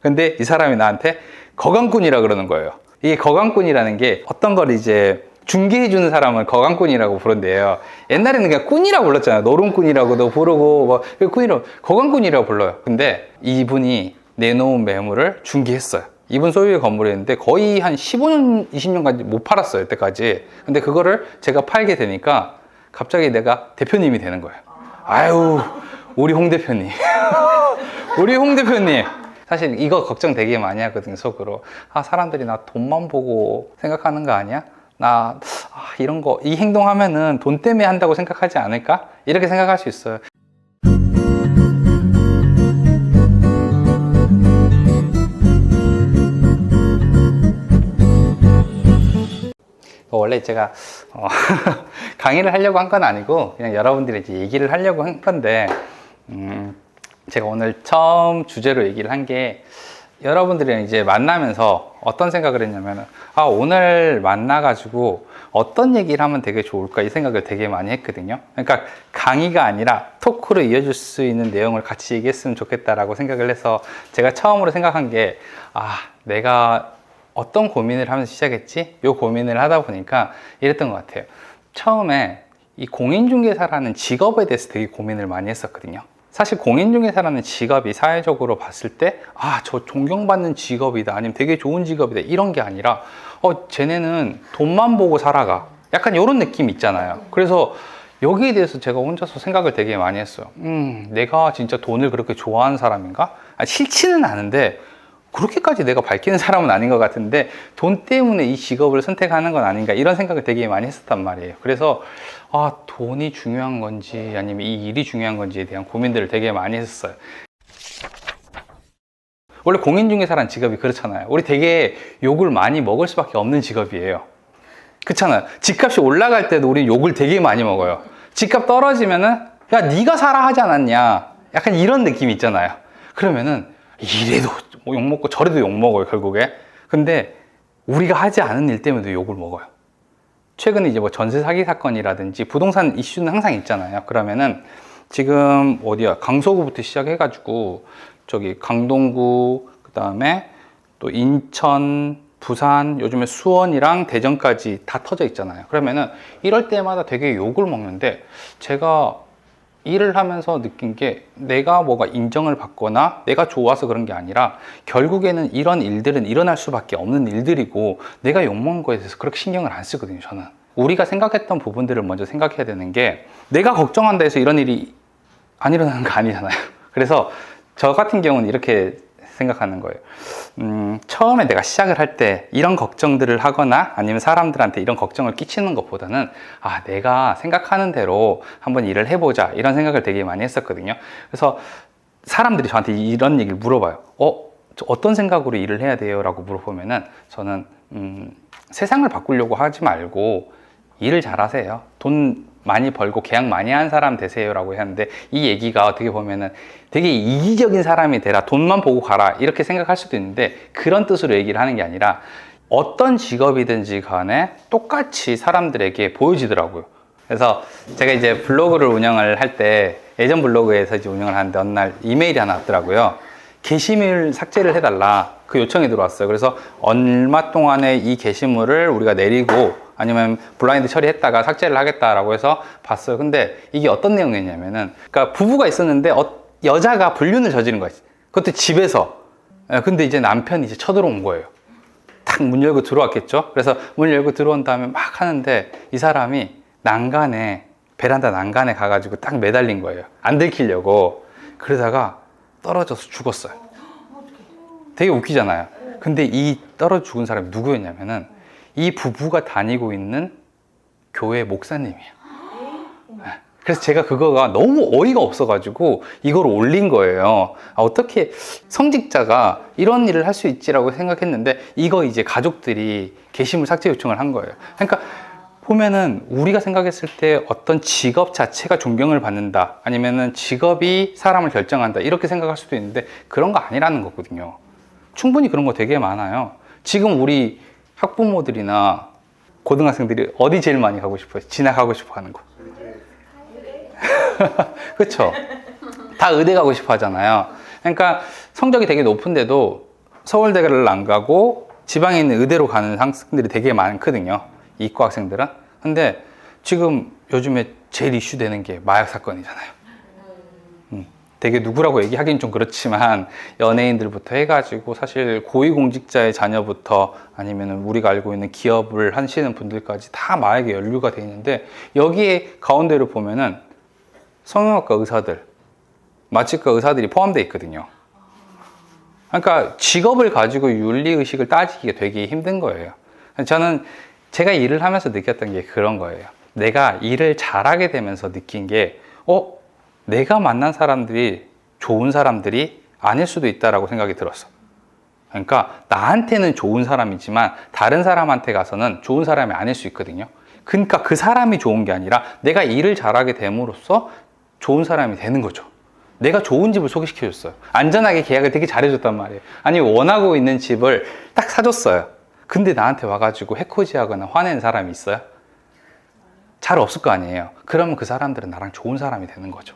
근데 이 사람이 나한테 거강꾼이라 그러는 거예요. 이게 거강꾼이라는 게 어떤 걸 이제 중개해주는 사람은 거강꾼이라고 부른대요. 옛날에는 그냥 꾼이라고 불렀잖아요. 노름꾼이라고도 부르고, 뭐, 꾼이라고, 거강꾼이라고 불러요. 근데 이분이 내놓은 매물을 중개했어요. 이분 소유의 건물이었는데 거의 한 15년, 20년까지 못 팔았어요. 이때까지. 근데 그거를 제가 팔게 되니까 갑자기 내가 대표님이 되는 거예요. 아유, 우리 홍 대표님. 우리 홍 대표님. 사실 이거 걱정 되게 많이 하거든요, 속으로. 아, 사람들이 나 돈만 보고 생각하는 거 아니야? 이런 거, 이 행동하면은 돈 때문에 한다고 생각하지 않을까? 이렇게 생각할 수 있어요. 원래 제가 강의를 하려고 한 건 아니고 그냥 여러분들이 이제 얘기를 하려고 한 건데 제가 오늘 처음 주제로 얘기를 한 게 여러분들이랑 이제 만나면서 어떤 생각을 했냐면 오늘 만나가지고 어떤 얘기를 하면 되게 좋을까 이 생각을 되게 많이 했거든요. 그러니까 강의가 아니라 토크로 이어질 수 있는 내용을 같이 얘기했으면 좋겠다라고 생각을 해서 제가 처음으로 생각한 게 내가 어떤 고민을 하면서 시작했지? 이 고민을 하다 보니까 이랬던 것 같아요. 처음에 이 공인중개사라는 직업에 대해서 되게 고민을 많이 했었거든요. 사실 공인중개사라는 직업이 사회적으로 봤을 때 저 존경받는 직업이다, 아니면 되게 좋은 직업이다, 이런 게 아니라 쟤네는 돈만 보고 살아가, 약간 이런 느낌이 있잖아요. 그래서 여기에 대해서 제가 혼자서 생각을 되게 많이 했어요. 내가 진짜 돈을 그렇게 좋아하는 사람인가? 싫지는 않은데 그렇게까지 내가 밝히는 사람은 아닌 것 같은데 돈 때문에 이 직업을 선택하는 건 아닌가, 이런 생각을 되게 많이 했었단 말이에요. 그래서 돈이 중요한 건지 아니면 이 일이 중요한 건지에 대한 고민들을 되게 많이 했었어요. 원래 공인중개사라는 직업이 그렇잖아요. 우리 되게 욕을 많이 먹을 수밖에 없는 직업이에요. 그렇잖아요. 집값이 올라갈 때도 우리 욕을 되게 많이 먹어요. 집값 떨어지면은 야, 네가 사라 하지 않았냐, 약간 이런 느낌이 있잖아요. 그러면은 이래도 욕먹고 저래도 욕먹어요, 결국에. 근데 우리가 하지 않은 일 때문에도 욕을 먹어요. 최근에 이제 뭐 전세 사기 사건이라든지 부동산 이슈는 항상 있잖아요. 그러면은 지금 강서구부터 시작해가지고 저기 강동구, 그 다음에 또 인천, 부산, 요즘에 수원이랑 대전까지 다 터져 있잖아요. 그러면은 이럴 때마다 되게 욕을 먹는데 제가 일을 하면서 느낀 게 내가 뭐가 인정을 받거나 내가 좋아서 그런 게 아니라 결국에는 이런 일들은 일어날 수밖에 없는 일들이고 내가 욕먹는 거에 대해서 그렇게 신경을 안 쓰거든요, 저는. 우리가 생각했던 부분들을 먼저 생각해야 되는 게 내가 걱정한다 해서 이런 일이 안 일어나는 거 아니잖아요. 그래서 저 같은 경우는 이렇게 생각하는 거예요. 처음에 내가 시작을 할 때 이런 걱정들을 하거나 아니면 사람들한테 이런 걱정을 끼치는 것보다는 내가 생각하는 대로 한번 일을 해보자, 이런 생각을 되게 많이 했었거든요. 그래서 사람들이 저한테 이런 얘기를 물어봐요. 어떤 생각으로 일을 해야 돼요? 라고 물어보면은 저는 세상을 바꾸려고 하지 말고 일을 잘하세요, 돈 많이 벌고 계약 많이 한 사람 되세요 라고 하는데, 이 얘기가 어떻게 보면은 되게 이기적인 사람이 되라, 돈만 보고 가라, 이렇게 생각할 수도 있는데 그런 뜻으로 얘기를 하는 게 아니라 어떤 직업이든지 간에 똑같이 사람들에게 보여지더라고요. 그래서 제가 이제 블로그를 운영을 할 때, 예전 블로그에서 이제 운영을 하는데 어느 날 이메일이 하나 왔더라고요. 게시물 삭제를 해달라, 그 요청이 들어왔어요. 그래서 얼마 동안에 이 게시물을 우리가 내리고 아니면 블라인드 처리했다가 삭제를 하겠다라고 해서 봤어요. 근데 이게 어떤 내용이었냐면은, 그러니까 부부가 있었는데 여자가 불륜을 저지른 거지. 그것도 집에서. 근데 이제 남편이 이제 쳐들어온 거예요. 딱 문 열고 들어왔겠죠. 그래서 문 열고 들어온 다음에 막 하는데 이 사람이 베란다 난간에 가가지고 딱 매달린 거예요, 안 들키려고. 그러다가 떨어져서 죽었어요. 되게 웃기잖아요. 근데 이 떨어져 죽은 사람이 누구였냐면은 이 부부가 다니고 있는 교회 목사님이에요. 그래서 제가 그거가 너무 어이가 없어가지고 이걸 올린 거예요. 어떻게 성직자가 이런 일을 할 수 있지라고 생각했는데, 이거 이제 가족들이 게시물 삭제 요청을 한 거예요. 그러니까 보면은 우리가 생각했을 때 어떤 직업 자체가 존경을 받는다, 아니면은 직업이 사람을 결정한다, 이렇게 생각할 수도 있는데 그런 거 아니라는 거거든요. 충분히 그런 거 되게 많아요. 지금 우리 학부모들이나 고등학생들이 어디 제일 많이 가고 싶어요? 진학하고 싶어 하는 거. 그쵸? 다 의대 가고 싶어 하잖아요. 그러니까 성적이 되게 높은데도 서울대를 안 가고 지방에 있는 의대로 가는 학생들이 되게 많거든요. 이과 학생들은. 근데 지금 요즘에 제일 이슈되는 게 마약 사건이잖아요. 되게 누구라고 얘기하기는 좀 그렇지만 연예인들부터 해가지고 사실 고위공직자의 자녀부터 아니면 우리가 알고 있는 기업을 하시는 분들까지 다 마약에 연루가 돼 있는데, 여기에 가운데를 보면은 성형외과 의사들, 마취과 의사들이 포함되어 있거든요. 그러니까 직업을 가지고 윤리의식을 따지기가 되게 힘든 거예요. 저는 제가 일을 하면서 느꼈던 게 그런 거예요. 내가 일을 잘하게 되면서 느낀 게 내가 만난 사람들이 좋은 사람들이 아닐 수도 있다라고 생각이 들었어. 그러니까 나한테는 좋은 사람이지만 다른 사람한테 가서는 좋은 사람이 아닐 수 있거든요. 그러니까 그 사람이 좋은 게 아니라 내가 일을 잘하게 됨으로써 좋은 사람이 되는 거죠. 내가 좋은 집을 소개시켜줬어요. 안전하게 계약을 되게 잘해줬단 말이에요. 아니, 원하고 있는 집을 딱 사줬어요. 근데 나한테 와가지고 해코지하거나 화내는 사람이 있어요? 잘 없을 거 아니에요. 그러면 그 사람들은 나랑 좋은 사람이 되는 거죠.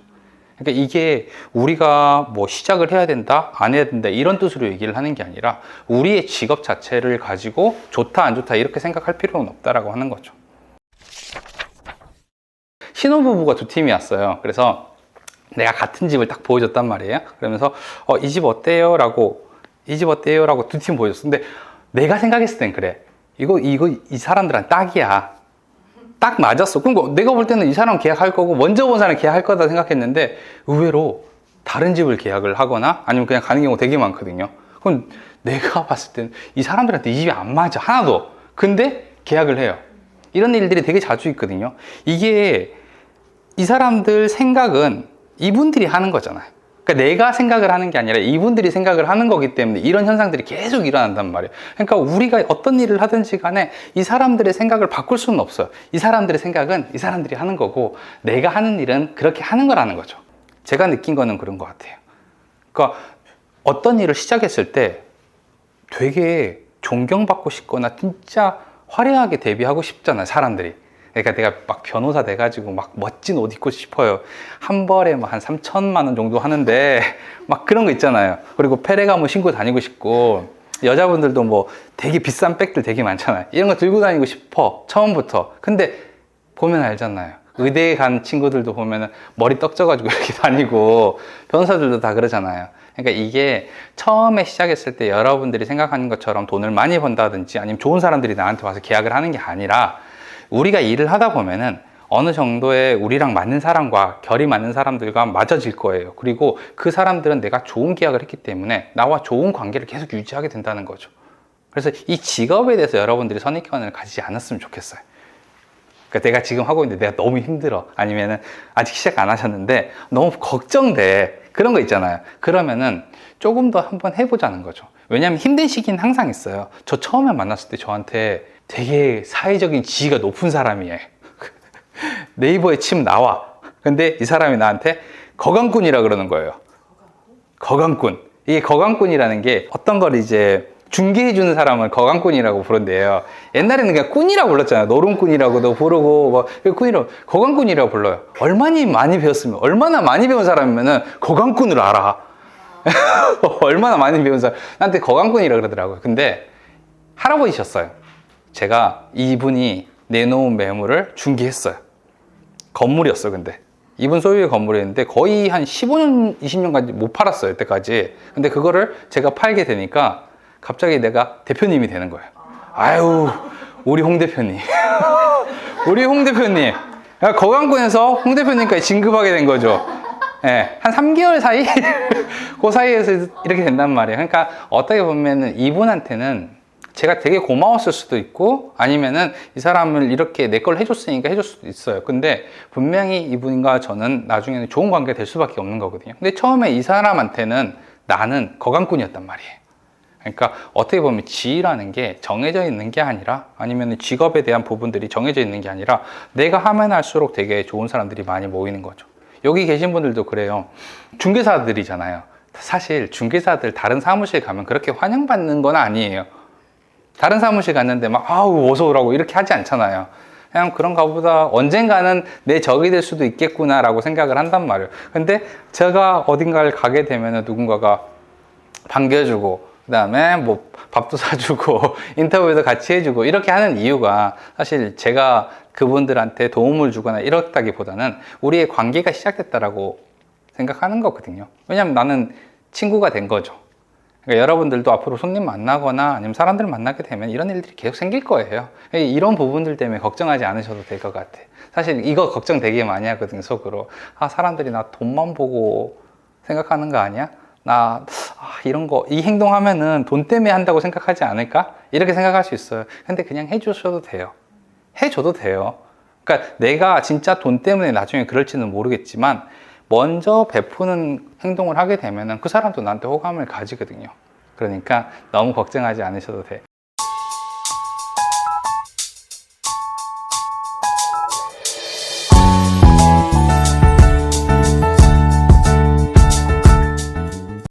그러니까 이게 우리가 뭐 시작을 해야 된다, 안 해야 된다 이런 뜻으로 얘기를 하는 게 아니라 우리의 직업 자체를 가지고 좋다 안 좋다 이렇게 생각할 필요는 없다라고 하는 거죠. 신혼부부가 두 팀이 왔어요. 그래서 내가 같은 집을 딱 보여줬단 말이에요. 그러면서 이 집 어때요? 라고 두 팀 보여줬어. 근데 내가 생각했을 땐 그래. 이거 이 사람들은 딱이야. 딱 맞았어. 그럼 내가 볼 때는 이 사람 계약할 거고 먼저 본 사람 계약할 거다 생각했는데 의외로 다른 집을 계약을 하거나 아니면 그냥 가는 경우가 되게 많거든요. 그럼 내가 봤을 때는 이 사람들한테 이 집이 안 맞아. 하나도. 근데 계약을 해요. 이런 일들이 되게 자주 있거든요. 이게 이 사람들 생각은 이분들이 하는 거잖아요. 그러니까 내가 생각을 하는 게 아니라 이분들이 생각을 하는 거기 때문에 이런 현상들이 계속 일어난단 말이에요. 그러니까 우리가 어떤 일을 하든지 간에 이 사람들의 생각을 바꿀 수는 없어요. 이 사람들의 생각은 이 사람들이 하는 거고 내가 하는 일은 그렇게 하는 거라는 거죠. 제가 느낀 거는 그런 것 같아요. 그러니까 어떤 일을 시작했을 때 되게 존경받고 싶거나 진짜 화려하게 데뷔하고 싶잖아요, 사람들이. 그러니까 내가 막 변호사 돼가지고 막 멋진 옷 입고 싶어요. 한 벌에 뭐 한 3천만 원 정도 하는데 막 그런 거 있잖아요. 그리고 페레가모 신고 다니고 싶고 여자분들도 뭐 되게 비싼 백들 되게 많잖아요. 이런 거 들고 다니고 싶어, 처음부터. 근데 보면 알잖아요. 의대에 간 친구들도 보면은 머리 떡져가지고 이렇게 다니고 변호사들도 다 그러잖아요. 그러니까 이게 처음에 시작했을 때 여러분들이 생각하는 것처럼 돈을 많이 번다든지 아니면 좋은 사람들이 나한테 와서 계약을 하는 게 아니라 우리가 일을 하다 보면은 어느 정도의 우리랑 맞는 사람과 결이 맞는 사람들과 맞아질 거예요. 그리고 그 사람들은 내가 좋은 계약을 했기 때문에 나와 좋은 관계를 계속 유지하게 된다는 거죠. 그래서 이 직업에 대해서 여러분들이 선입견을 가지지 않았으면 좋겠어요. 그러니까 내가 지금 하고 있는데 내가 너무 힘들어. 아니면은 아직 시작 안 하셨는데 너무 걱정돼. 그런 거 있잖아요. 그러면은 조금 더 한번 해보자는 거죠. 왜냐하면 힘든 시기는 항상 있어요. 저 처음에 만났을 때 저한테 되게 사회적인 지위가 높은 사람이에요. 네이버에 치면 나와. 근데 이 사람이 나한테 거강꾼이라 그러는 거예요. 거강꾼. 이게 거강꾼이라는 게 어떤 걸 이제 중개해주는 사람을 거강꾼이라고 부른대요. 옛날에는 그냥 꾼이라고 불렀잖아요. 노름꾼이라고도 부르고, 뭐, 꾼이라고, 거강꾼이라고 불러요. 얼마나 많이 배웠으면, 얼마나 많이 배운 사람이면은 거강꾼을 알아. 얼마나 많이 배운 사람. 나한테 거강꾼이라고 그러더라고요. 근데 할아버지셨어요. 제가 이분이 내놓은 매물을 중개했어요. 건물이었어요, 근데. 이분 소유의 건물이었는데 거의 한 15년, 20년까지 못 팔았어요, 이때까지. 근데 그거를 제가 팔게 되니까 갑자기 내가 대표님이 되는 거예요. 아유, 우리 홍 대표님. 우리 홍 대표님. 거강꾼에서 홍 대표님까지 진급하게 된 거죠. 네, 한 3개월 사이? 그 사이에서 이렇게 된단 말이에요. 그러니까 어떻게 보면은 이분한테는 제가 되게 고마웠을 수도 있고 아니면은 이 사람을 이렇게 내 걸 해줬으니까 해줄 수도 있어요. 근데 분명히 이분과 저는 나중에는 좋은 관계가 될 수밖에 없는 거거든요. 근데 처음에 이 사람한테는 나는 거강꾼이었단 말이에요. 그러니까 어떻게 보면 지위라는 게 정해져 있는 게 아니라 아니면 직업에 대한 부분들이 정해져 있는 게 아니라 내가 하면 할수록 되게 좋은 사람들이 많이 모이는 거죠. 여기 계신 분들도 그래요. 중개사들이잖아요. 사실 중개사들 다른 사무실 가면 그렇게 환영받는 건 아니에요. 다른 사무실 갔는데 막 아우 어서 오라고 이렇게 하지 않잖아요. 그냥 그런가 보다 언젠가는 내 적이 될 수도 있겠구나 라고 생각을 한단 말이에요. 근데 제가 어딘가를 가게 되면 누군가가 반겨주고 그 다음에 뭐 밥도 사주고 인터뷰도 같이 해주고 이렇게 하는 이유가 사실 제가 그분들한테 도움을 주거나 이렇다기보다는 우리의 관계가 시작됐다라고 생각하는 거거든요. 왜냐면 나는 친구가 된 거죠. 그러니까 여러분들도 앞으로 손님 만나거나 아니면 사람들 만나게 되면 이런 일들이 계속 생길 거예요. 이런 부분들 때문에 걱정하지 않으셔도 될 것 같아. 사실 이거 걱정 되게 많이 하거든요, 속으로. 아, 사람들이 나 돈만 보고 생각하는 거 아니야? 이런 거, 이 행동하면은 돈 때문에 한다고 생각하지 않을까? 이렇게 생각할 수 있어요. 근데 그냥 해주셔도 돼요. 해줘도 돼요. 그러니까 내가 진짜 돈 때문에 나중에 그럴지는 모르겠지만 먼저 베푸는 행동을 하게 되면은 그 사람도 나한테 호감을 가지거든요. 그러니까 너무 걱정하지 않으셔도 돼.